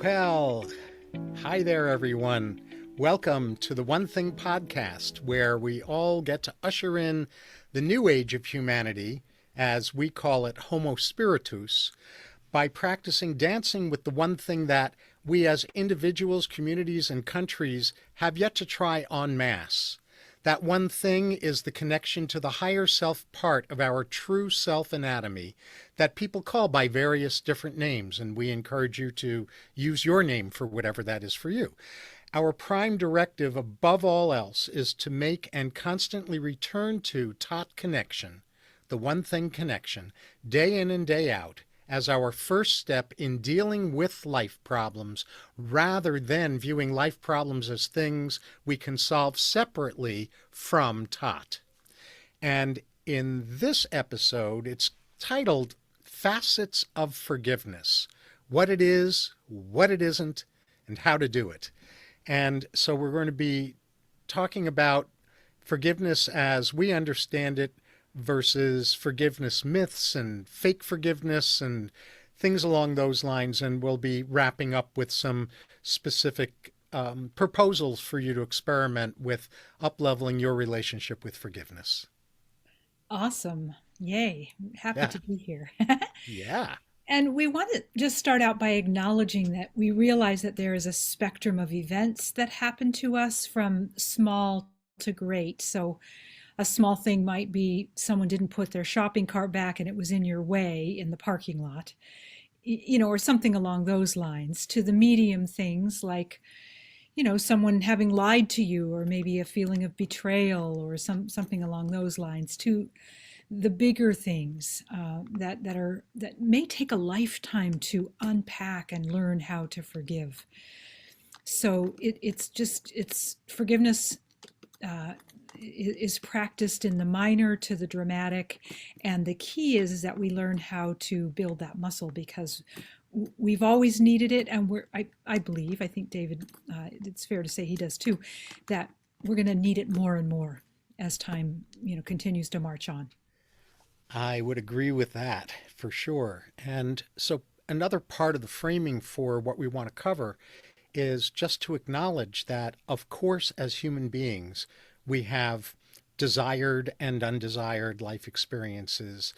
Well, hi there, everyone. Welcome to the One Thing podcast, where we all get to usher in the new age of humanity, as we call it Homo Spiritus, by practicing dancing with the one thing that we as individuals, communities, and countries have yet to try en masse. That one thing is the connection to the higher self part of our true self anatomy that people call by various different names, and we encourage you to use your name for whatever that is for you. Our prime directive above all else is to make and constantly return to Tot connection, the one thing connection, day in and day out, as our first step in dealing with life problems, rather than viewing life problems as things we can solve separately from Tot. And in this episode, it's titled Facets of Forgiveness: What it is, what it isn't, and how to do it. And so we're going to be talking about forgiveness as we understand it versus forgiveness myths and fake forgiveness and things along those lines. And we'll be wrapping up with some specific proposals for you to experiment with up-leveling your relationship with forgiveness. Awesome. Yay. Happy Yeah. to be here. Yeah. And we want to just start out by acknowledging that we realize that there is a spectrum of events that happen to us from small to great. So a small thing might be someone didn't put their shopping cart back and it was in your way in the parking lot, or something along those lines, to the medium things like, someone having lied to you, or maybe a feeling of betrayal or something along those lines, to the bigger things that may take a lifetime to unpack and learn how to forgive. So it's forgiveness is practiced in the minor to the dramatic, and the key is that we learn how to build that muscle, because we've always needed it, and I believe, I think David, it's fair to say he does too, that we're going to need it more and more as time continues to march on. I would agree with that for sure. And so another part of the framing for what we want to cover is just to acknowledge that, of course, as human beings, we have desired and undesired life experiences.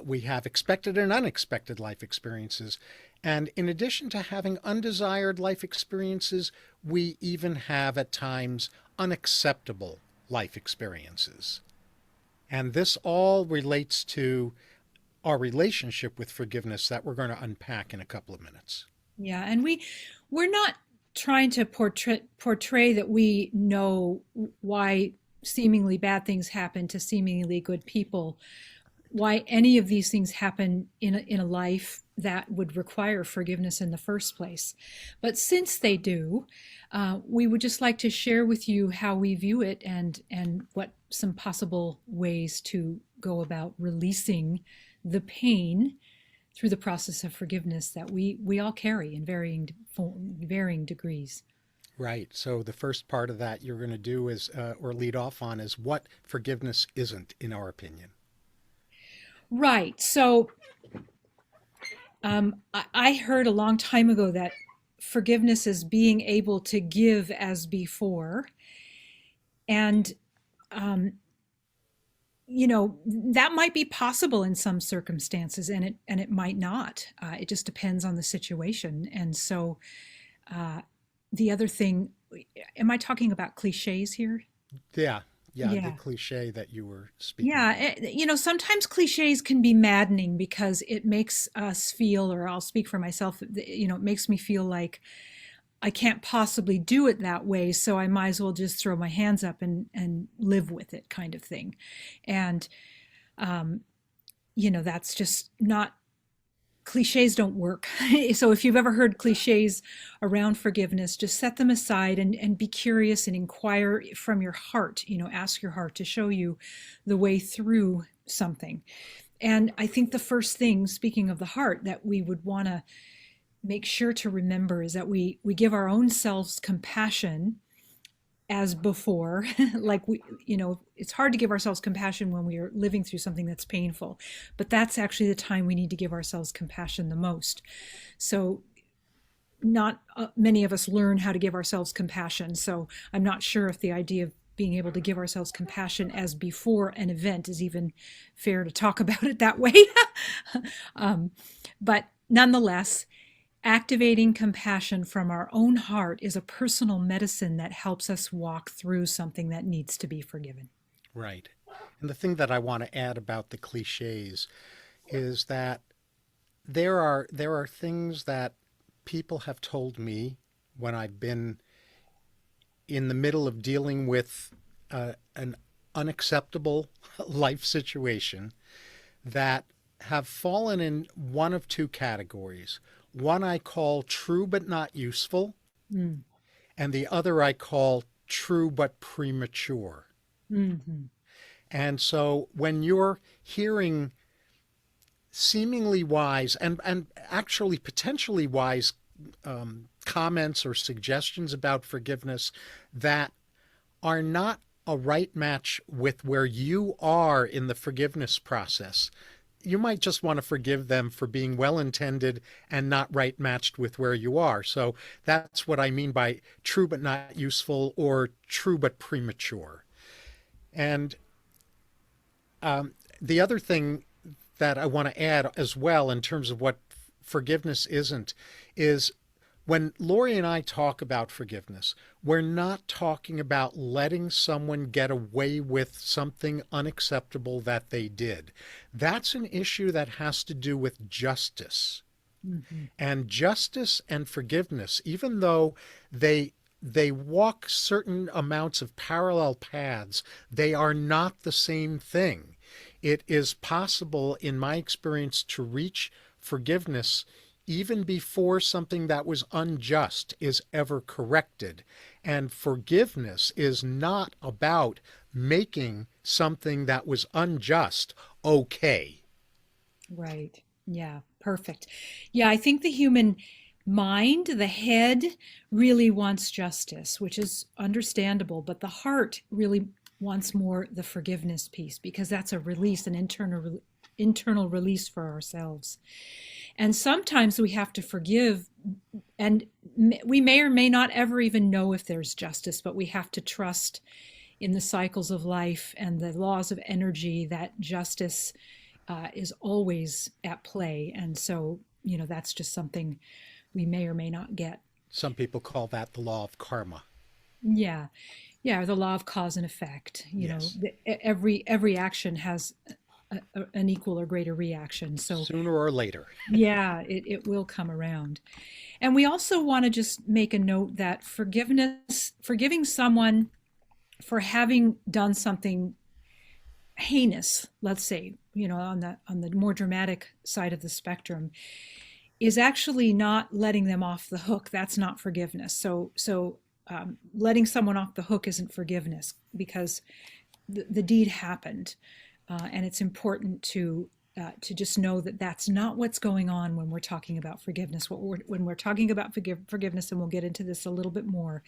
We have expected and unexpected life experiences. And in addition to having undesired life experiences, we even have at times unacceptable life experiences. And this all relates to our relationship with forgiveness that we're going to unpack in a couple of minutes. Yeah, and we're not trying to portray that we know why seemingly bad things happen to seemingly good people, why any of these things happen in a life that would require forgiveness in the first place. But since they do, we would just like to share with you how we view it, and what some possible ways to go about releasing the pain through the process of forgiveness that we all carry in varying degrees. Right. So the first part of that you're going to do is, or lead off on, is what forgiveness isn't, in our opinion. Right. So I heard a long time ago that forgiveness is being able to give as before. And, um, that might be possible in some circumstances, and it might not. It just depends on the situation. And so uh, the other thing, am I talking about cliches here? Yeah. Yeah. The Yeah. cliche that you were speaking Yeah, of. sometimes cliches can be maddening because it makes us feel, or I'll speak for myself, it makes me feel like I can't possibly do it that way, so I might as well just throw my hands up and live with it, kind of thing. And, um, that's just not, cliches don't work. So if you've ever heard cliches around forgiveness, just set them aside and be curious and inquire from your heart. Ask your heart to show you the way through something. And I think the first thing, speaking of the heart, that we would want to make sure to remember is that we give our own selves compassion as before. Like, it's hard to give ourselves compassion when we are living through something that's painful, but that's actually the time we need to give ourselves compassion the most. So not many of us learn how to give ourselves compassion. So I'm not sure if the idea of being able to give ourselves compassion as before an event is even fair to talk about it that way. um, but nonetheless, activating compassion from our own heart is a personal medicine that helps us walk through something that needs to be forgiven. Right. And the thing that I want to add about the cliches is that there are things that people have told me when I've been in the middle of dealing with an unacceptable life situation that have fallen in one of two categories. One I call true but not useful, Mm. and the other I call true but premature. Mm-hmm. And so when you're hearing seemingly wise and actually potentially wise comments or suggestions about forgiveness that are not a right match with where you are in the forgiveness process, you might just want to forgive them for being well intended and not right matched with where you are. So that's what I mean by true but not useful or true but premature. And the other thing that I want to add as well in terms of what forgiveness isn't is when Lori and I talk about forgiveness, we're not talking about letting someone get away with something unacceptable that they did. That's an issue that has to do with justice. Mm-hmm. And justice and forgiveness, even though they walk certain amounts of parallel paths, they are not the same thing. It is possible, in my experience, to reach forgiveness even before something that was unjust is ever corrected. And forgiveness is not about making something that was unjust okay. Right. Yeah, perfect. Yeah, I think the human mind, the head, really wants justice, which is understandable, but the heart really wants more the forgiveness piece because that's a release, an internal release for ourselves. And sometimes we have to forgive, and we may or may not ever even know if there's justice, but we have to trust in the cycles of life and the laws of energy that justice is always at play. And so, that's just something we may or may not get. Some people call that the law of karma. Yeah. Yeah. The law of cause and effect. Yes. Every action has an equal or greater reaction. So, Sooner or later. yeah, it will come around. And we also want to just make a note that forgiving someone for having done something heinous, let's say, on the more dramatic side of the spectrum, is actually not letting them off the hook. That's not forgiveness. So letting someone off the hook isn't forgiveness because the deed happened, and it's important to just know that that's not what's going on when we're talking about forgiveness. When we're talking about forgiveness, and we'll get into this a little bit more,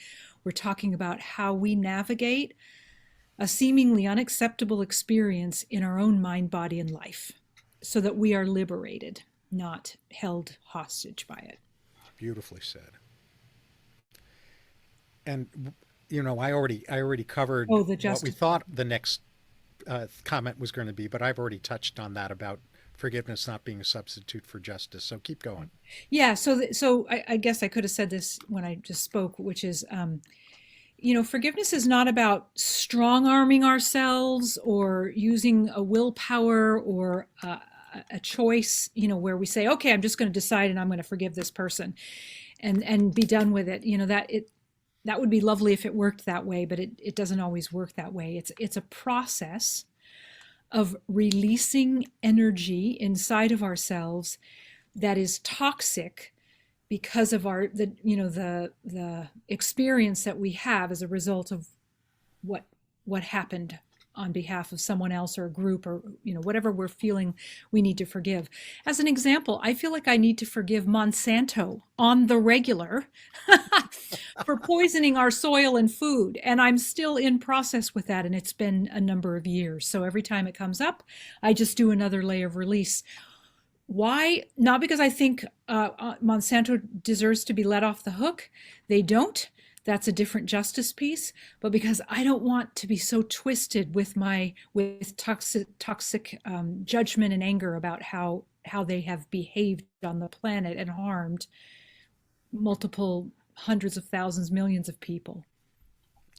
we're talking about how we navigate a seemingly unacceptable experience in our own mind, body, and life so that we are liberated, not held hostage by it. Beautifully said. And I already covered Oh, the what we justice. thought the next comment was going to be, but I've already touched on that about forgiveness not being a substitute for justice. So keep going. Yeah, so I guess I could have said this when I just spoke, which is, forgiveness is not about strong arming ourselves or using a willpower or a choice, where we say, okay, I'm just going to decide and I'm going to forgive this person and be done with it. That would be lovely if it worked that way, but it doesn't always work that way. It's a process of releasing energy inside of ourselves that is toxic because of the experience that we have as a result of what happened on behalf of someone else or a group or whatever we're feeling we need to forgive. As an example, I feel like I need to forgive Monsanto on the regular for poisoning our soil and food, and I'm still in process with that, and it's been a number of years. So every time it comes up, I just do another layer of release. Why? Not because I think Monsanto deserves to be let off the hook. They don't. That's a different justice piece. But because I don't want to be so twisted with my with toxic judgment and anger about how they have behaved on the planet and harmed multiple hundreds of thousands, millions of people.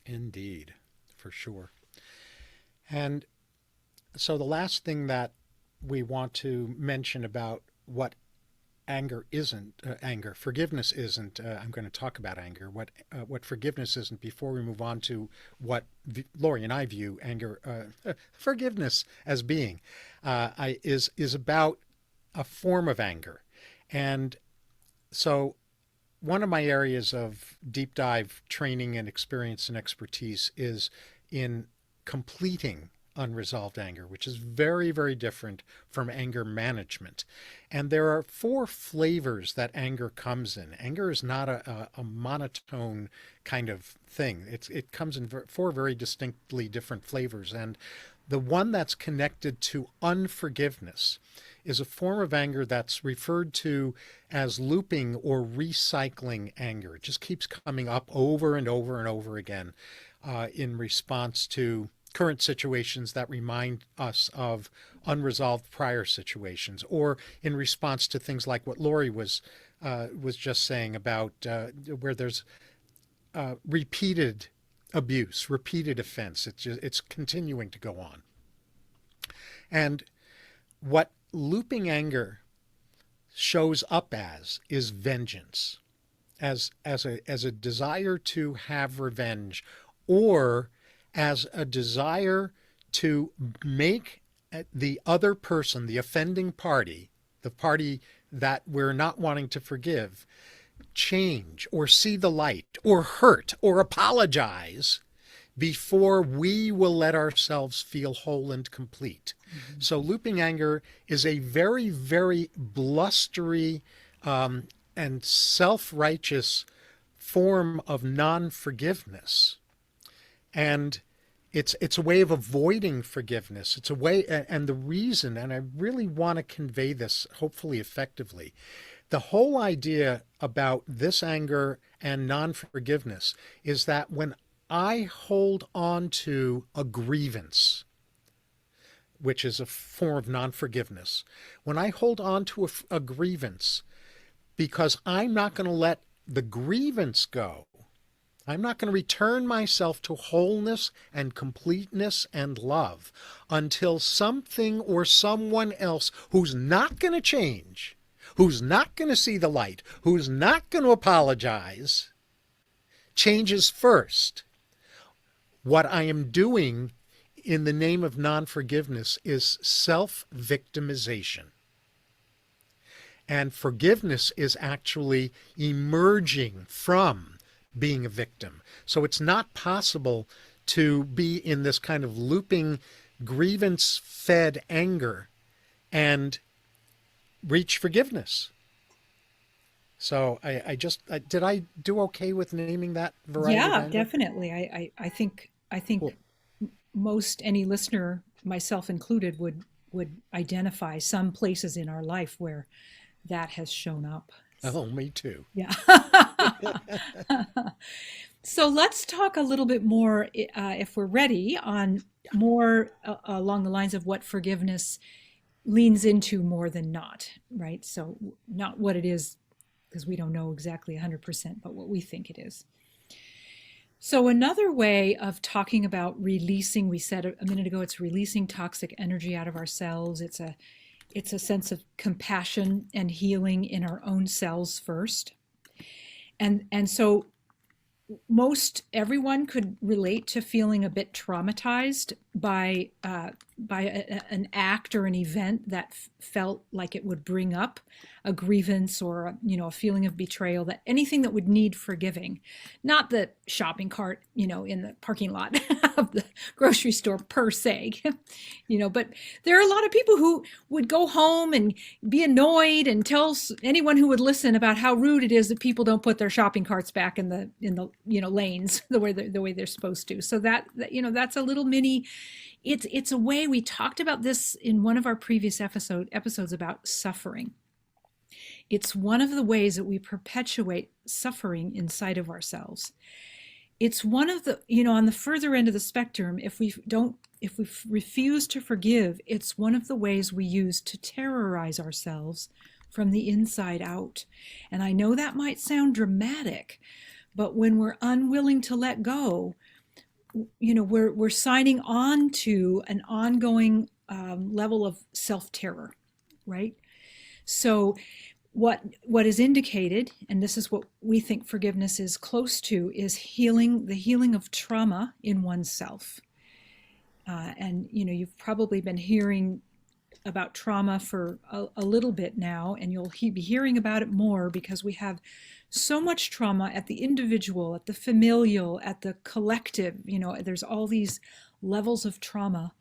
Indeed, for sure. And so the last thing that we want to mention about what anger isn't, forgiveness isn't. I'm going to talk about anger. What forgiveness isn't before we move on to what Lori and I view anger, forgiveness as being, is about a form of anger. And so one of my areas of deep dive training and experience and expertise is in completing unresolved anger, which is very, very different from anger management. And there are four flavors that anger comes in. Anger is not a monotone kind of thing. It comes in four very distinctly different flavors. And the one that's connected to unforgiveness is a form of anger that's referred to as looping or recycling anger. It just keeps coming up over and over and over again in response to current situations that remind us of unresolved prior situations, or in response to things like what Lori was just saying about where there's repeated abuse, repeated offense. It's continuing to go on. And what looping anger shows up as is vengeance, as a desire to have revenge, or as a desire to make the other person, the offending party, the party that we're not wanting to forgive, change or see the light or hurt or apologize before we will let ourselves feel whole and complete. Mm-hmm. So looping anger is a very, very blustery and self-righteous form of non-forgiveness. And it's a way of avoiding forgiveness. It's a way, and the reason, and I really want to convey this hopefully effectively, the whole idea about this anger and non-forgiveness is that when I hold on to a grievance, which is a form of non-forgiveness, when I hold on to a grievance because I'm not going to let the grievance go, I'm not going to return myself to wholeness and completeness and love until something or someone else who's not going to change, who's not going to see the light, who's not going to apologize, changes first. What I am doing in the name of non-forgiveness is self-victimization. And forgiveness is actually emerging from being a victim. So it's not possible to be in this kind of looping, grievance-fed anger and reach forgiveness. So did I do okay with naming that variety of anger? Yeah, definitely. I think cool. Most any listener, myself included, would identify some places in our life where that has shown up. Oh, me too. Yeah. So let's talk a little bit more, if we're ready, on more along the lines of what forgiveness leans into more than not, right? So not what it is, because we don't know exactly 100%, but what we think it is. So another way of talking about releasing, we said a minute ago, it's releasing toxic energy out of ourselves. It's a sense of compassion and healing in our own selves first. And so most everyone could relate to feeling a bit traumatized by an act or an event that felt like it would bring up a grievance or a feeling of betrayal, that anything that would need forgiving, not the shopping cart, in the parking lot of the grocery store per se, but there are a lot of people who would go home and be annoyed and tell anyone who would listen about how rude it is that people don't put their shopping carts back in the lanes the way they're supposed to. So that's a little mini. It's a way. We talked about this in one of our previous episodes about suffering. It's one of the ways that we perpetuate suffering inside of ourselves. It's one of the, on the further end of the spectrum, if we refuse to forgive, it's one of the ways we use to terrorize ourselves from the inside out. And I know that might sound dramatic, but when we're unwilling to let go, we're signing on to an ongoing level of self-terror, right? So what is indicated, and this is what we think forgiveness is close to, is the healing of trauma in oneself. And you've probably been hearing about trauma for a little bit now, and you'll be hearing about it more because we have so much trauma at the individual, at the familial, at the collective. There's all these levels of trauma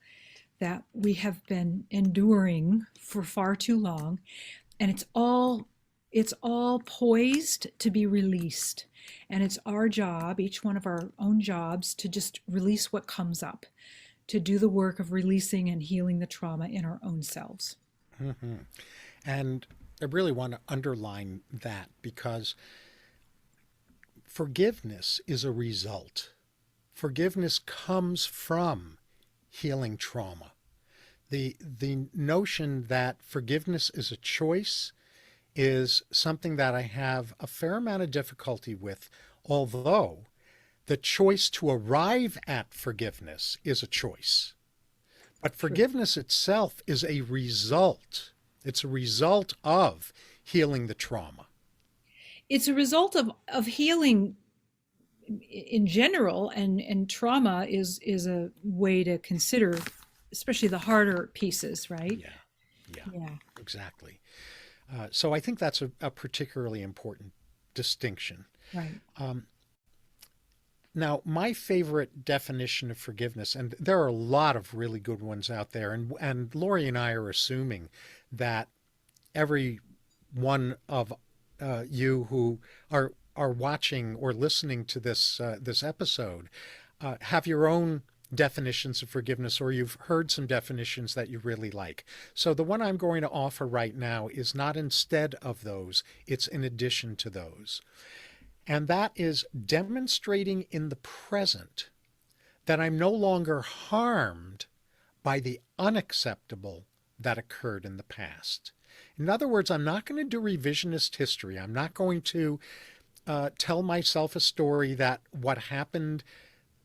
that we have been enduring for far too long, and it's all poised to be released. And it's our job, each one of our own jobs, to just release what comes up, to do the work of releasing and healing the trauma in our own selves. Mm-hmm. And I really want to underline that, because forgiveness is a result. Forgiveness comes from healing trauma. The notion that forgiveness is a choice is something that I have a fair amount of difficulty with, although the choice to arrive at forgiveness is a choice. But forgiveness itself is a result. It's a result of healing the trauma. It's a result of healing in general, and trauma is a way to consider, especially the harder pieces, right? Yeah, exactly. So I think that's a particularly important distinction. Right. Now, my favorite definition of forgiveness, and there are a lot of really good ones out there, and Lori and I are assuming that every one of you who are watching or listening to this episode have your own definitions of forgiveness, or you've heard some definitions that you really like. So the one I'm going to offer right now is not instead of those, it's in addition to those. And that is demonstrating in the present that I'm no longer harmed by the unacceptable that occurred in the past. In other words, I'm not going to do revisionist history. I'm not going to tell myself a story that what happened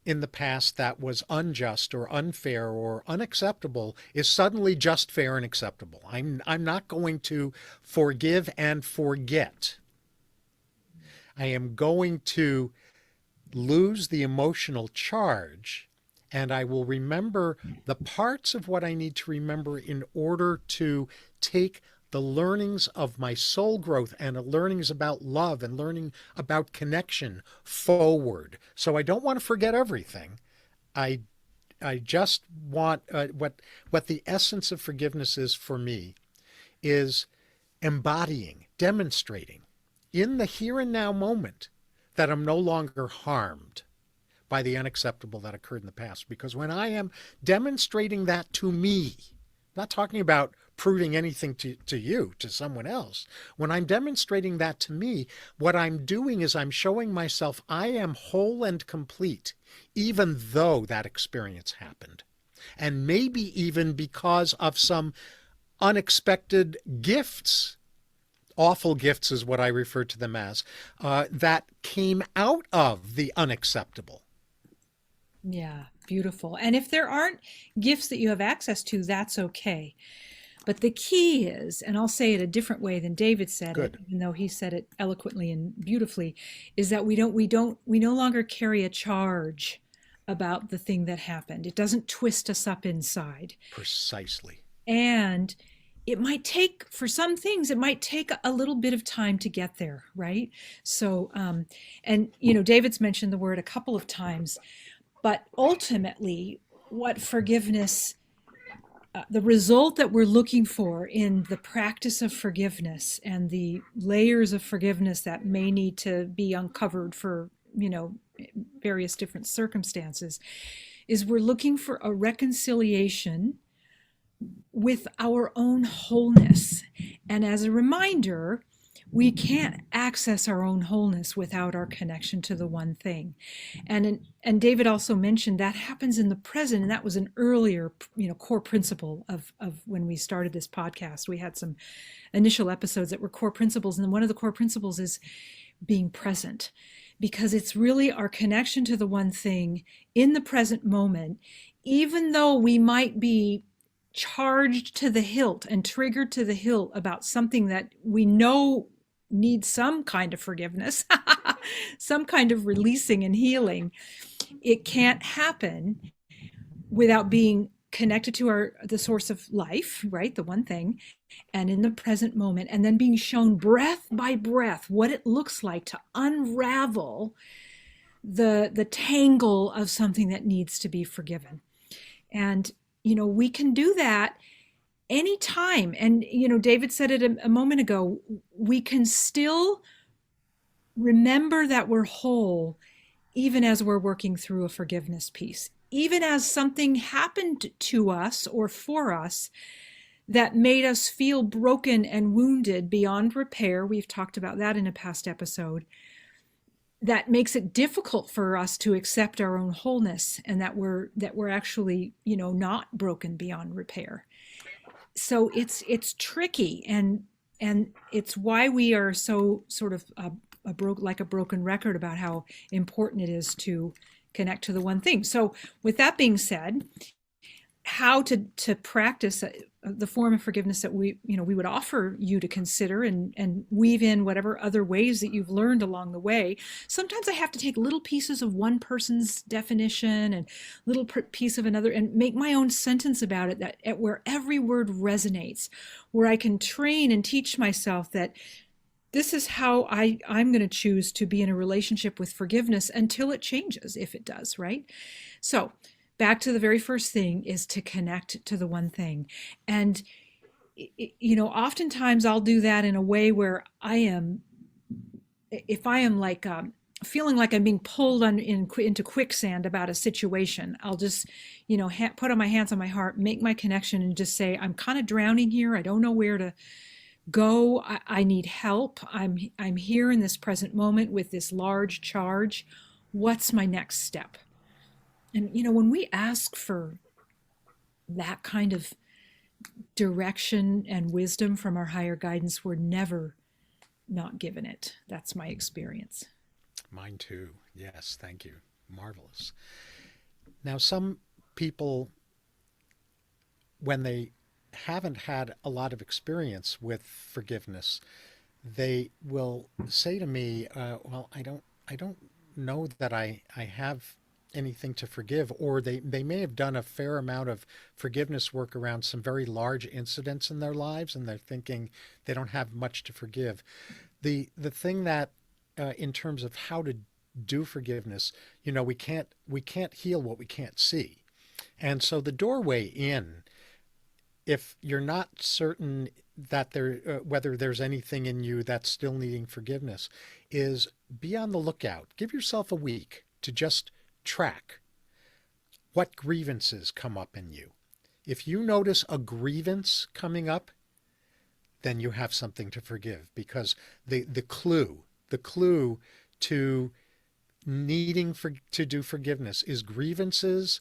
in the past that was unjust or unfair or unacceptable is suddenly just, fair, and acceptable. I'm not going to forgive and forget. I am going to lose the emotional charge, and I will remember the parts of what I need to remember in order to take the learnings of my soul growth and the learnings about love and learning about connection forward. So I don't want to forget everything. I just want what the essence of forgiveness is for me is embodying, demonstrating in the here and now moment that I'm no longer harmed by the unacceptable that occurred in the past. Because when I am demonstrating that to me, not talking about proving anything to you, to someone else. When I'm demonstrating that to me, what I'm doing is I'm showing myself I am whole and complete, even though that experience happened. And maybe even because of some unexpected gifts, awful gifts is what I refer to them as, that came out of the unacceptable. Yeah, beautiful. And if there aren't gifts that you have access to, that's okay. But the key is, and I'll say it a different way than David said it, even though he said it eloquently and beautifully, is that we no longer carry a charge about the thing that happened. It doesn't twist us up inside. Precisely. And it might take, for some things, it might take a little bit of time to get there, right? So, and, David's mentioned the word a couple of times, but ultimately, what forgiveness, the result that we're looking for in the practice of forgiveness and the layers of forgiveness that may need to be uncovered for, various different circumstances, is we're looking for a reconciliation with our own wholeness. And as a reminder, we can't access our own wholeness without our connection to the one thing. And David also mentioned that happens in the present, and that was an earlier, core principle of when we started this podcast. We had some initial episodes that were core principles, and one of the core principles is being present, because it's really our connection to the one thing in the present moment, even though we might be charged to the hilt and triggered to the hilt about something that we know needs some kind of forgiveness, some kind of releasing and healing. It can't happen without being connected to the source of life, right? The one thing, and in the present moment, and then being shown breath by breath what it looks like to unravel the tangle of something that needs to be forgiven. And we can do that anytime. And, David said it a moment ago, we can still remember that we're whole, even as we're working through a forgiveness piece, even as something happened to us or for us that made us feel broken and wounded beyond repair. We've talked about that in a past episode. That makes it difficult for us to accept our own wholeness, and that we're actually, not broken beyond repair. So it's tricky, and it's why we are so sort of like a broken record about how important it is to connect to the one thing. So with that being said, how to practice the form of forgiveness that we would offer you to consider, and weave in whatever other ways that you've learned along the way. Sometimes I have to take little pieces of one person's definition and little piece of another and make my own sentence about it, that where every word resonates, where I can train and teach myself that this is how I'm going to choose to be in a relationship with forgiveness until it changes, if it does, right? So back to the very first thing is to connect to the one thing. And, oftentimes I'll do that in a way where if I am like feeling like I'm being pulled into quicksand about a situation, I'll just, put on my hands on my heart, make my connection, and just say, I'm kind of drowning here. I don't know where to go. I need help. I'm here in this present moment with this large charge. What's my next step? And, when we ask for that kind of direction and wisdom from our higher guidance, we're never not given it. That's my experience. Mine too. Yes, thank you. Marvelous. Now, some people, when they haven't had a lot of experience with forgiveness, they will say to me, well, I don't know that I have anything to forgive, or they may have done a fair amount of forgiveness work around some very large incidents in their lives, and they're thinking they don't have much to forgive. The thing that in terms of how to do forgiveness, we can't heal what we can't see. And so the doorway in, if you're not certain that whether there's anything in you that's still needing forgiveness, is be on the lookout. Give yourself a week to just track what grievances come up in you. If you notice a grievance coming up, then you have something to forgive, because the clue to needing to do forgiveness is grievances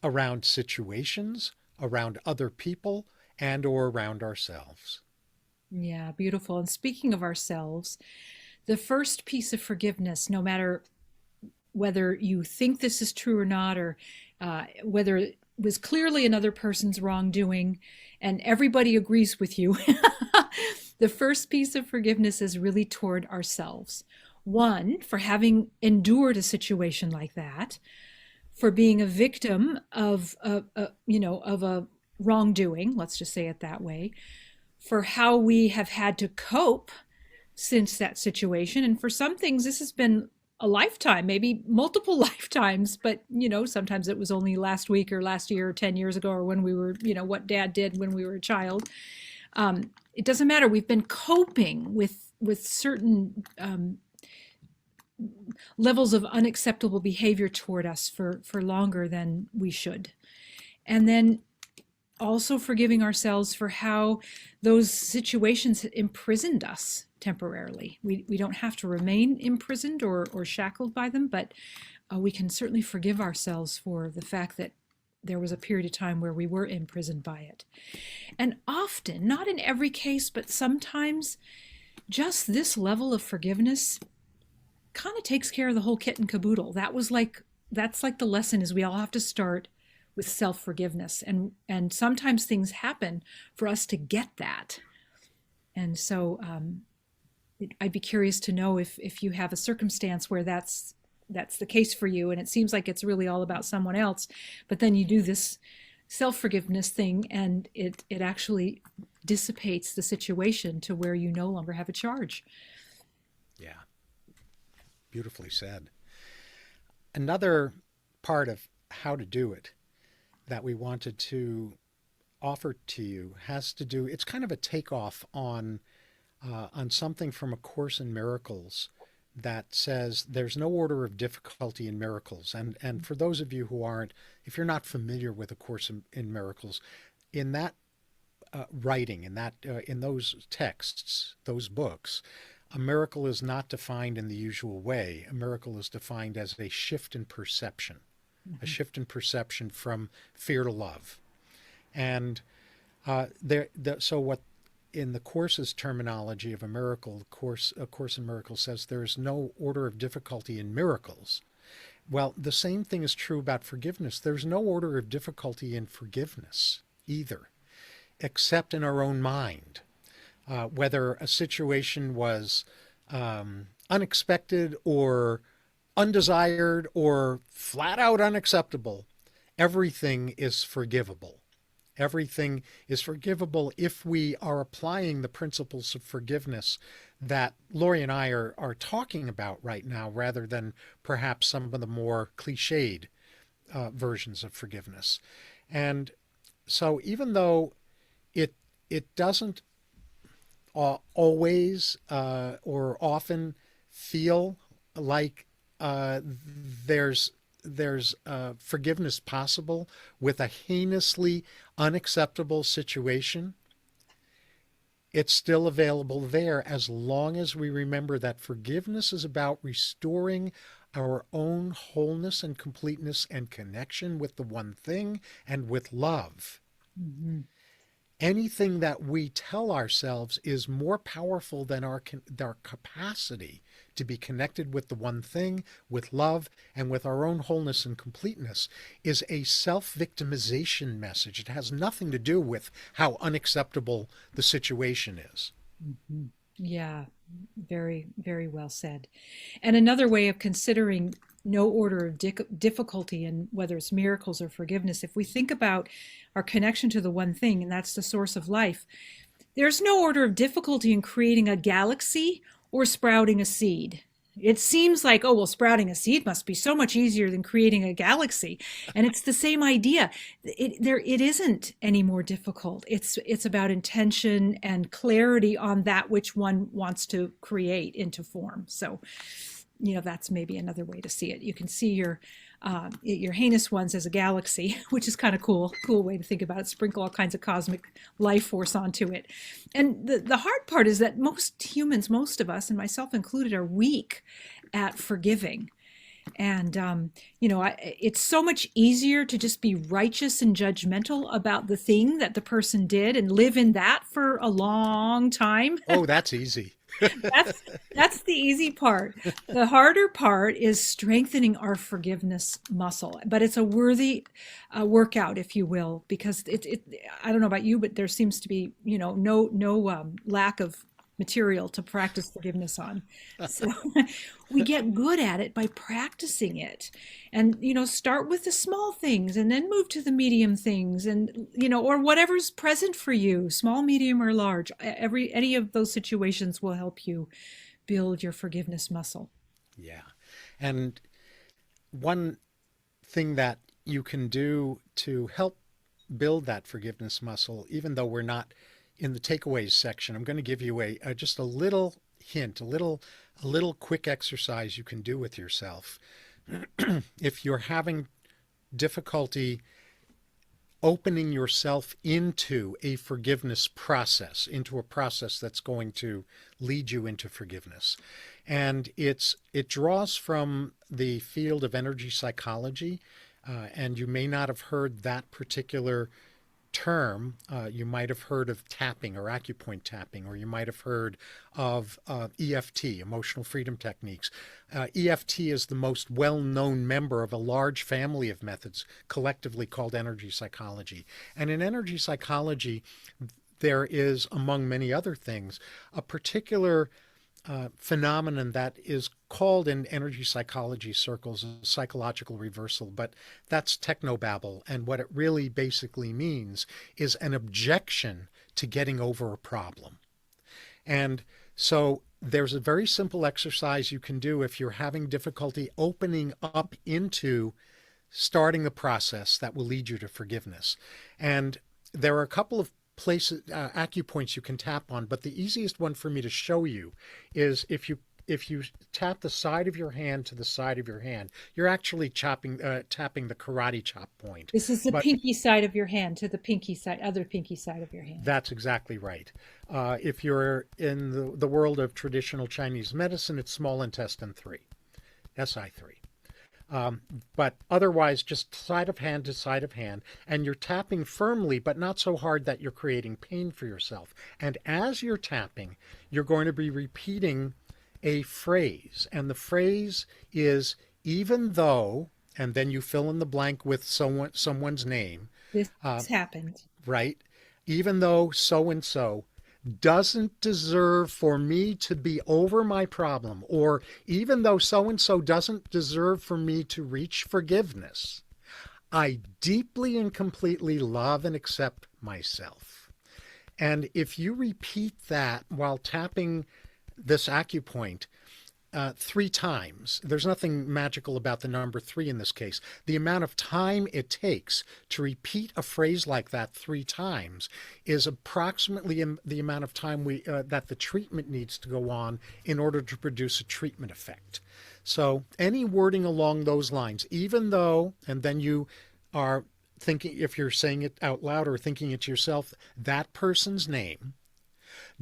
around situations, around other people, and or around ourselves. Yeah, beautiful. And speaking of ourselves, the first piece of forgiveness, no matter whether you think this is true or not, or whether it was clearly another person's wrongdoing and everybody agrees with you, the first piece of forgiveness is really toward ourselves. One, for having endured a situation like that, for being a victim of a wrongdoing, let's just say it that way, for how we have had to cope since that situation. And for some things, this has been a lifetime, maybe multiple lifetimes, but sometimes it was only last week or last year or 10 years ago, or when we were, what dad did when we were a child. It doesn't matter. We've been coping with certain levels of unacceptable behavior toward us for longer than we should. And then also forgiving ourselves for how those situations imprisoned us temporarily. We don't have to remain imprisoned or shackled by them, but we can certainly forgive ourselves for the fact that there was a period of time where we were imprisoned by it. And often, not in every case, but sometimes, just this level of forgiveness kind of takes care of the whole kit and caboodle. That's like the lesson, is we all have to start with self-forgiveness, and sometimes things happen for us to get that. And so I'd be curious to know if you have a circumstance where that's the case for you, and it seems like it's really all about someone else, but then you do this self-forgiveness thing and it actually dissipates the situation to where you no longer have a charge. Yeah, beautifully said. Another part of how to do it that we wanted to offer to you has to do, it's kind of a takeoff on something from A Course in Miracles that says there's no order of difficulty in miracles. And for those of you who aren't, if you're not familiar with A Course in Miracles, in that writing, in those texts, those books, a miracle is not defined in the usual way. A miracle is defined as a shift in perception, a shift in perception from fear to love. And so what in the Course's terminology of a miracle, A Course in Miracles says there is no order of difficulty in miracles. Well, the same thing is true about forgiveness. There's no order of difficulty in forgiveness either, except in our own mind. Whether a situation was unexpected or undesired or flat out unacceptable, everything is forgivable. Everything is forgivable if we are applying the principles of forgiveness that Lori and I are talking about right now, rather than perhaps some of the more cliched versions of forgiveness. And so even though it doesn't always or often feel like there's forgiveness possible with a heinously unacceptable situation, it's still available there, as long as we remember that forgiveness is about restoring our own wholeness and completeness and connection with the one thing and with love. Mm-hmm. Anything that we tell ourselves is more powerful than our capacity to be connected with the one thing, with love, and with our own wholeness and completeness is a self-victimization message. It has nothing to do with how unacceptable the situation is. Mm-hmm. Yeah, very, very well said. And another way of considering no order of difficulty in whether it's miracles or forgiveness, if we think about our connection to the one thing, and that's the source of life, there's no order of difficulty in creating a galaxy or sprouting a seed. It seems like, oh, well, sprouting a seed must be so much easier than creating a galaxy. And it's the same idea. It isn't any more difficult. It's about intention and clarity on that which one wants to create into form. So, that's maybe another way to see it. You can see your heinous ones as a galaxy, which is kind of cool way to think about it. Sprinkle all kinds of cosmic life force onto it. And the hard part is that most humans, most of us, and myself included, are weak at forgiving. And, it's so much easier to just be righteous and judgmental about the thing that the person did and live in that for a long time. Oh, that's easy. That's the easy part. The harder part is strengthening our forgiveness muscle, but it's a worthy workout, if you will, because I don't know about you, but there seems to be no lack of material to practice forgiveness on. So we get good at it by practicing it. And, start with the small things and then move to the medium things and, or whatever's present for you, small, medium, or large. Any of those situations will help you build your forgiveness muscle. Yeah. And one thing that you can do to help build that forgiveness muscle, even though we're not in the takeaways section, I'm going to give you just a little hint, a little quick exercise you can do with yourself. If you're having difficulty opening yourself into a forgiveness process, into a process that's going to lead you into forgiveness. And it draws from the field of energy psychology, and you may not have heard that particular term. You might have heard of tapping or acupoint tapping, or you might have heard of EFT, emotional freedom techniques. EFT is the most well-known member of a large family of methods collectively called energy psychology. And in energy psychology, there is, among many other things, a particular phenomenon that is called in energy psychology circles a psychological reversal, but that's technobabble. And what it really basically means is an objection to getting over a problem. And so there's a very simple exercise you can do if you're having difficulty opening up into starting the process that will lead you to forgiveness. And there are a couple of places, acupoints you can tap on, but the easiest one for me to show you is if you tap the side of your hand to the side of your hand, you're actually tapping the karate chop point. This is the pinky side of your hand to the pinky side, other pinky side of your hand. That's exactly right. If you're in the world of traditional Chinese medicine, it's small intestine 3, SI3. But otherwise, just side of hand to side of hand, and you're tapping firmly, but not so hard that you're creating pain for yourself. And as you're tapping, you're going to be repeating a phrase, and the phrase is even though, and then you fill in the blank with someone's name. This happened. Right? Even though so-and-so doesn't deserve for me to be over my problem, or even though so-and-so doesn't deserve for me to reach forgiveness, I deeply and completely love and accept myself. And if you repeat that while tapping this acupoint 3 times, there's nothing magical about the number 3 in this case. The amount of time it takes to repeat a phrase like that 3 times is approximately the amount of time that the treatment needs to go on in order to produce a treatment effect. So any wording along those lines, even though, and then you are thinking, if you're saying it out loud or thinking it to yourself, that person's name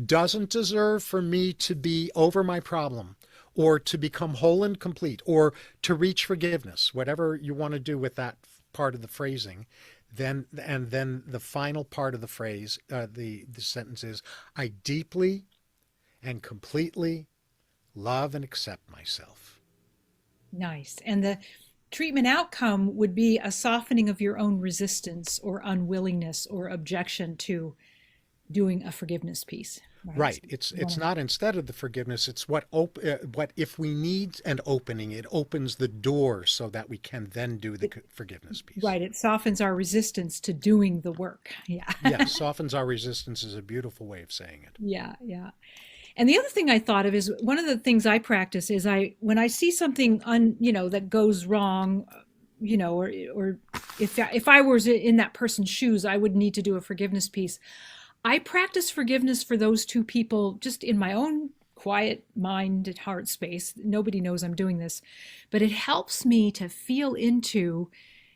doesn't deserve for me to be over my problem, or to become whole and complete, or to reach forgiveness, whatever you want to do with that part of the phrasing. Then the final part of the phrase, the sentence is, I deeply and completely love and accept myself. Nice. And the treatment outcome would be a softening of your own resistance or unwillingness or objection to doing a forgiveness piece. Right. It's not instead of the forgiveness. It's what if we need an opening, it opens the door so that we can then do the forgiveness piece. Right. It softens our resistance to doing the work. Yeah. Yeah. Softens our resistance is a beautiful way of saying it. Yeah. Yeah. And the other thing I thought of is one of the things I practice is when I see something that goes wrong, or if I was in that person's shoes, I would need to do a forgiveness piece. I practice forgiveness for those 2 people just in my own quiet mind and heart space. Nobody knows I'm doing this, but it helps me to feel into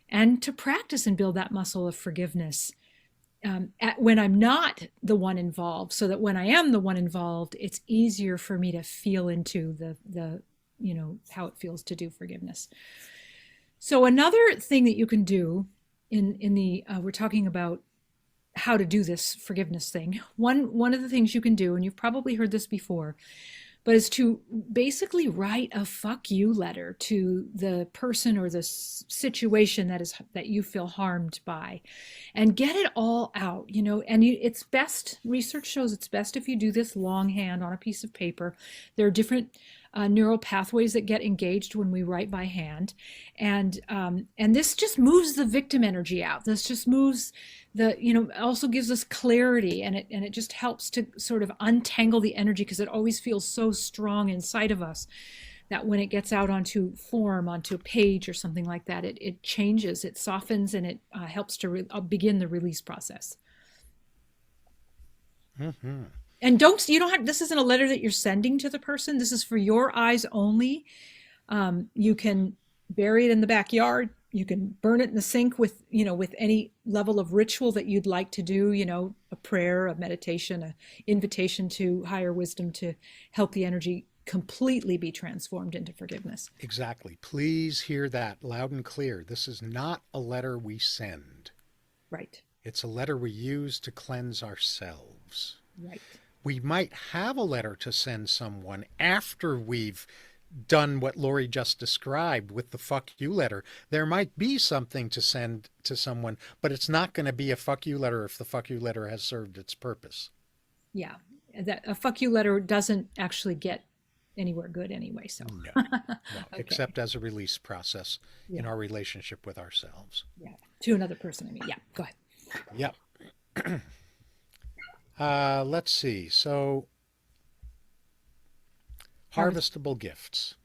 and to practice and build that muscle of forgiveness when I'm not the one involved, so that when I am the one involved, it's easier for me to feel into the how it feels to do forgiveness. So another thing that you can do in the we're talking about how to do this forgiveness thing. One of the things you can do, and you've probably heard this before, but is to basically write a fuck you letter to the person or the situation that you feel harmed by, and get it all out, and it's best, research shows it's best if you do this longhand on a piece of paper. There are different neural pathways that get engaged when we write by hand, and this just moves the victim energy out. This just moves also gives us clarity, and it just helps to sort of untangle the energy, because it always feels so strong inside of us that when it gets out onto form, onto a page or something like that, it changes, it softens, and it helps to begin the release process. Mm-hmm. And you don't have, this isn't a letter that you're sending to the person. This is for your eyes only. You can bury it in the backyard. You can burn it in the sink with any level of ritual that you'd like to do, a prayer, a meditation, an invitation to higher wisdom to help the energy completely be transformed into forgiveness. Exactly. Please hear that loud and clear. This is not a letter we send. Right. It's a letter we use to cleanse ourselves. Right. We might have a letter to send someone after we've done what Lori just described with the fuck you letter. There might be something to send to someone, but it's not going to be a fuck you letter if the fuck you letter has served its purpose. Yeah. A fuck you letter doesn't actually get anywhere good anyway. So no, okay. Except as a release process in our relationship with ourselves. Yeah. To another person. I mean, yeah. Go ahead. Yep. Let's see. So, harvestable gifts.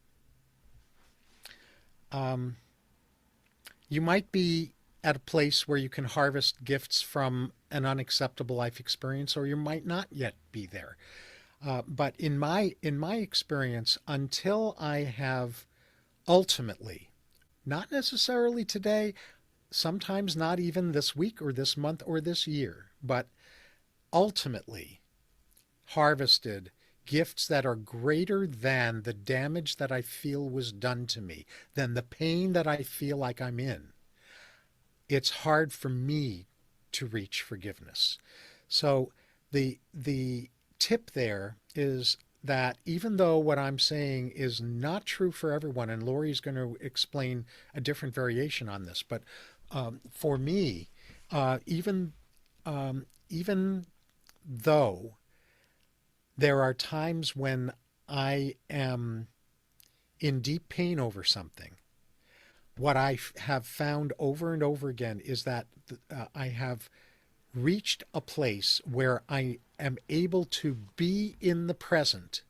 You might be at a place where you can harvest gifts from an unacceptable life experience, or you might not yet be there. But in my experience, until I have ultimately, not necessarily today, sometimes not even this week or this month or this year, but ultimately harvested gifts that are greater than the damage that I feel was done to me, than the pain that I feel like I'm in, it's hard for me to reach forgiveness. So the tip there is that even though what I'm saying is not true for everyone, and Lori's going to explain a different variation on this, but for me, even though there are times when I am in deep pain over something, what I have found over and over again is that I have reached a place where I am able to be in the present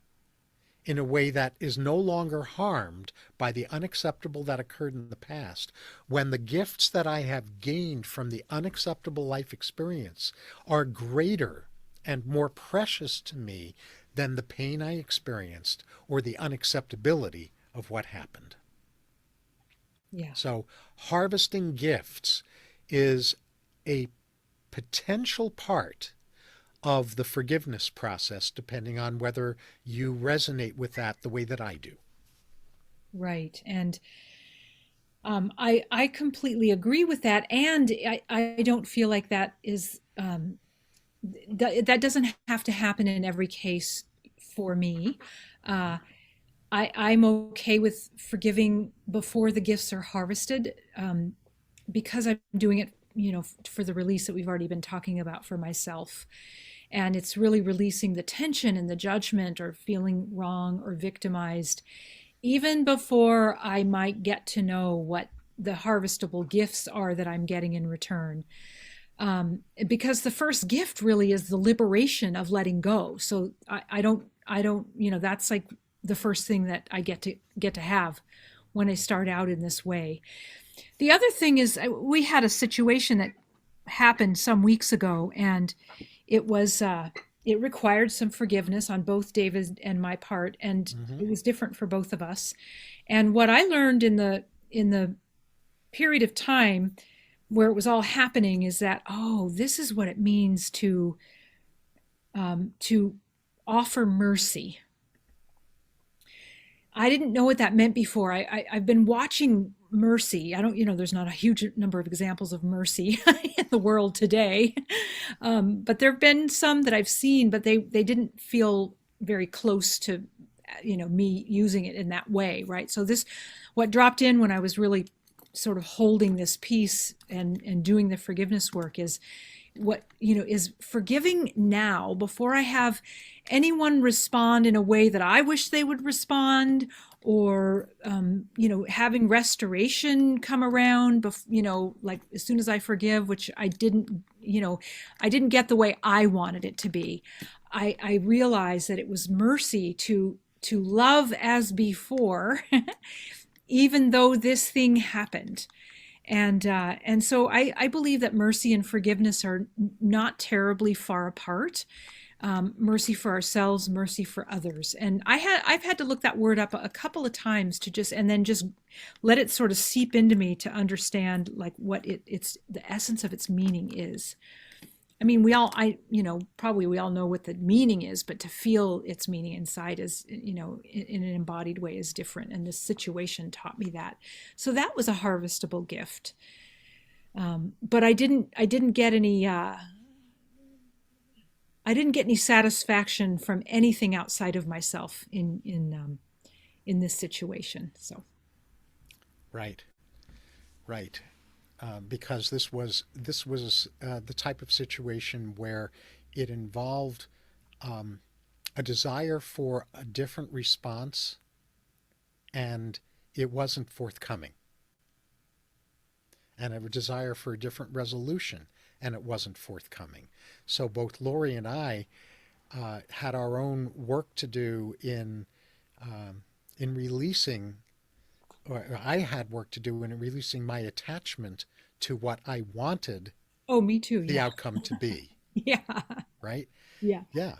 in a way that is no longer harmed by the unacceptable that occurred in the past, when the gifts that I have gained from the unacceptable life experience are greater and more precious to me than the pain I experienced or the unacceptability of what happened. Yeah. So harvesting gifts is a potential part of the forgiveness process, depending on whether you resonate with that the way that I do. Right. And I completely agree with that. And I don't feel like that is, that doesn't have to happen in every case for me. I'm okay with forgiving before the gifts are harvested, because I'm doing it, for the release that we've already been talking about for myself. And it's really releasing the tension and the judgment or feeling wrong or victimized, even before I might get to know what the harvestable gifts are that I'm getting in return. Because the first gift really is the liberation of letting go. So I don't, that's like the first thing that I get to have when I start out in this way. The other thing is, we had a situation that happened some weeks ago, and it required some forgiveness on both David and my part, and it was different for both of us. And what I learned in the period of time where it was all happening is that, this is what it means to offer mercy. I didn't know what that meant before. I've been watching mercy. There's not a huge number of examples of mercy in the world today. But there have been some that I've seen, but they didn't feel very close to me using it in that way, right? So this, what dropped in when I was really sort of holding this piece and doing the forgiveness work is what, is forgiving now before I have anyone respond in a way that I wish they would respond, or having restoration come around, like as soon as I forgive, which I didn't get the way I wanted it to be. I realized that it was mercy to love as before, even though this thing happened. And so I believe that mercy and forgiveness are not terribly far apart. Mercy for ourselves, mercy for others. And I've had to look that word up a couple of times to just let it sort of seep into me to understand like what it's the essence of its meaning is. I mean, probably we all know what the meaning is, but to feel its meaning inside is, in an embodied way is different. And this situation taught me that. So that was a harvestable gift. But I didn't get any satisfaction from anything outside of myself in this situation. So. Right. Right. Because this was the type of situation where it involved a desire for a different response, and it wasn't forthcoming, and a desire for a different resolution, and it wasn't forthcoming. So both Lori and I had our own work to do in releasing, or I had work to do in releasing my attachment to what I wanted Oh, me too. the Yeah. outcome to be. Yeah. Right? Yeah. Yeah.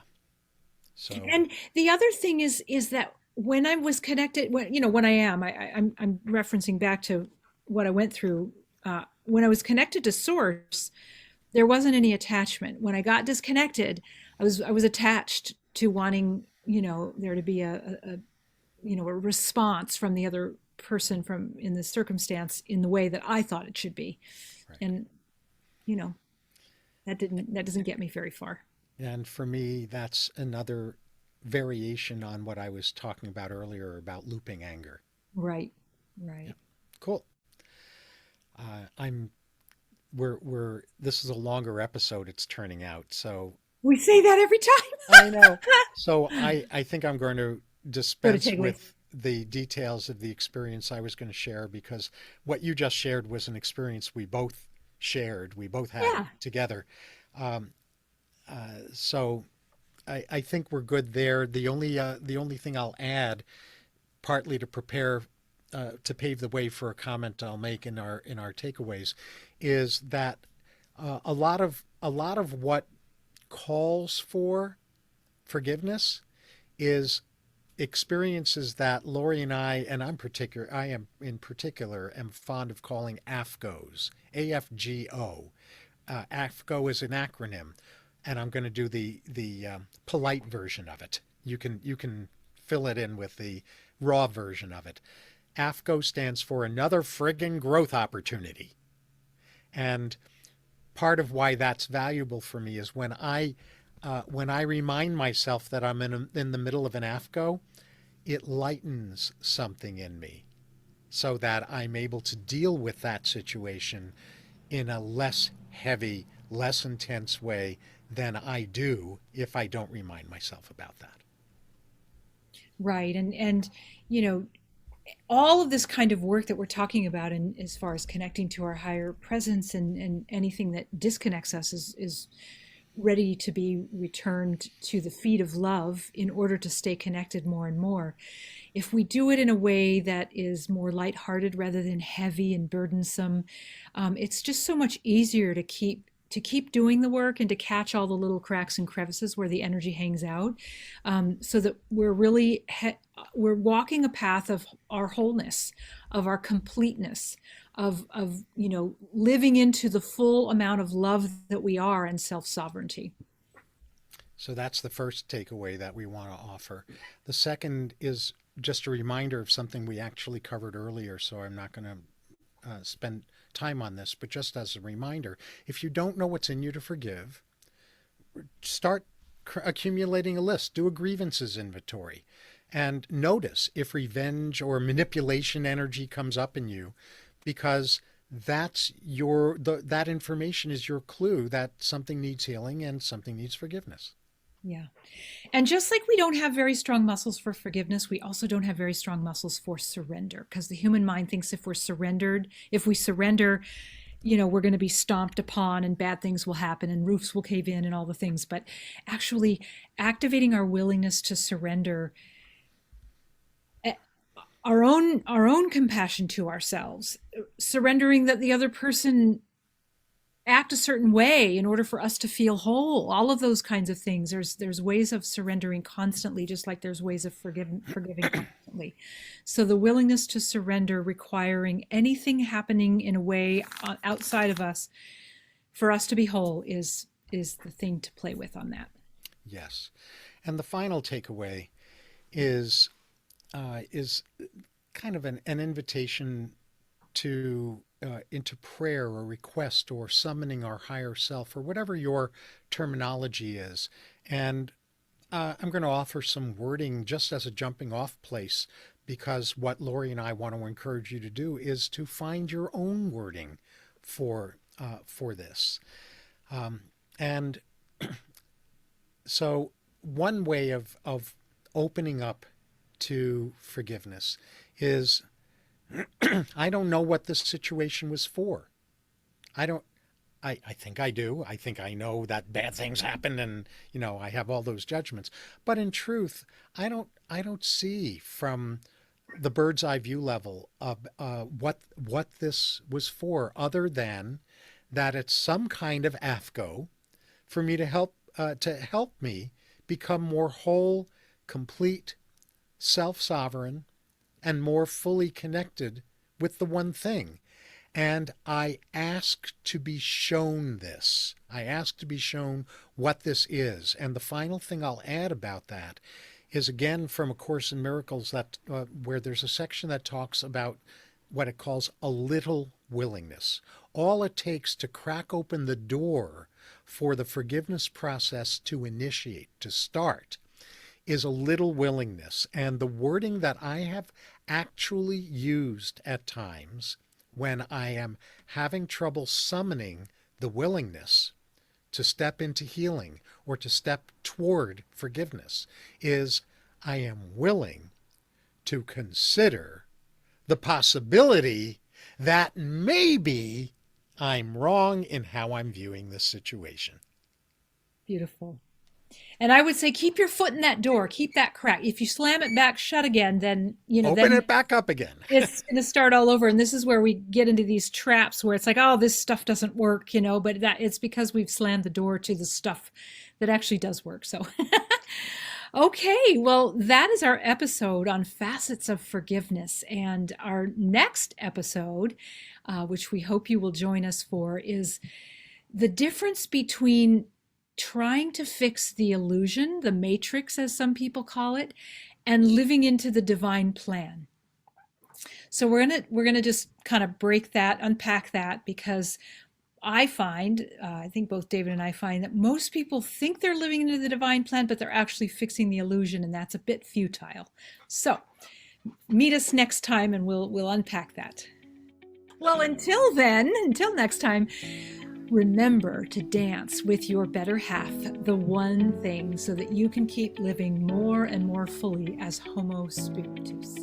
So, And the other thing is that when I was connected, when I'm referencing back to what I went through. When I was connected to Source, there wasn't any attachment. When I got disconnected, I was attached to wanting, there to be a response from the other person from in the circumstance in the way that I thought it should be. right. And, you know, that doesn't get me very far. And for me, that's another variation on what I was talking about earlier about looping anger. Right. Right. Yeah. Cool. I'm we're this is a longer episode it's turning out. So We say that every time. I know. So I think I'm going to Go to dispense takeaways. with the details of the experience I was going to share, because what you just shared was an experience we both shared, we both had Yeah. together. Um, so I think we're good there. The only thing I'll add, partly to prepare to pave the way for a comment I'll make in our takeaways, is that a lot of what calls for forgiveness is experiences that Lori and I am in particular am fond of calling AFGOs, AFGO. AFGO is an acronym, and I'm going to do the polite version of it. You can fill it in with the raw version of it. AFGO stands for another friggin' growth opportunity, and part of why that's valuable for me is when I remind myself that I'm in the middle of an AFGO, it lightens something in me so that I'm able to deal with that situation in a less heavy, less intense way than I do if I don't remind myself about that. Right. And you know, all of this kind of work that we're talking about, and as far as connecting to our higher presence, and anything that disconnects us is ready to be returned to the feet of love in order to stay connected more and more. If we do it in a way that is more lighthearted rather than heavy and burdensome, it's just so much easier to keep doing the work and to catch all the little cracks and crevices where the energy hangs out, so that we're really we're walking a path of our wholeness, of our completeness, of living into the full amount of love that we are and self-sovereignty. So that's the first takeaway that we want to offer. The second is just a reminder of something we actually covered earlier, so I'm not going to spend time on this, but just as a reminder, if you don't know what's in you to forgive, start accumulating a list, do a grievances inventory, and notice if revenge or manipulation energy comes up in you, because that information is your clue that something needs healing and something needs forgiveness. Yeah. And just like we don't have very strong muscles for forgiveness, we also don't have very strong muscles for surrender, because the human mind thinks if we surrender, we're going to be stomped upon and bad things will happen and roofs will cave in and all the things. But actually activating our willingness to surrender, our own compassion to ourselves, surrendering that the other person act a certain way in order for us to feel whole, all of those kinds of things. There's ways of surrendering constantly, just like there's ways of forgiving constantly. So the willingness to surrender, requiring anything happening in a way outside of us for us to be whole, is the thing to play with on that. Yes. And the final takeaway is kind of an invitation to into prayer or request or summoning our higher self, or whatever your terminology is. And I'm going to offer some wording just as a jumping off place, because what Lori and I want to encourage you to do is to find your own wording for this. And so one way of opening up to forgiveness is, I don't know what this situation was for. I think I do. I think I know that bad things happen, and I have all those judgments. But in truth, I don't see from the bird's eye view level of what this was for, other than that it's some kind of AFGO for me to help me become more whole, complete, self-sovereign, and more fully connected with the one thing. And I ask to be shown this. I ask to be shown what this is. And the final thing I'll add about that is, again, from A Course in Miracles, that where there's a section that talks about what it calls a little willingness. All it takes to crack open the door for the forgiveness process to initiate, to start, is a little willingness. And the wording that I have actually used at times when I am having trouble summoning the willingness to step into healing or to step toward forgiveness is, I am willing to consider the possibility that maybe I'm wrong in how I'm viewing this situation. Beautiful. And I would say, keep your foot in that door, keep that crack. If you slam it back shut again, then, open it back up again. It's going to start all over. And this is where we get into these traps where it's like, oh, this stuff doesn't work, but that it's because we've slammed the door to the stuff that actually does work. So, okay, well, that is our episode on facets of forgiveness. And our next episode, which we hope you will join us for, is the difference between trying to fix the illusion, the matrix, as some people call it, and living into the divine plan. So we're gonna just kind of unpack that, because I find, I think both David and I find, that most people think they're living into the divine plan, but they're actually fixing the illusion, and that's a bit futile. So meet us next time, and we'll unpack that. Well, until next time, remember to dance with your better half, the one thing, so that you can keep living more and more fully as Homo Spiritus.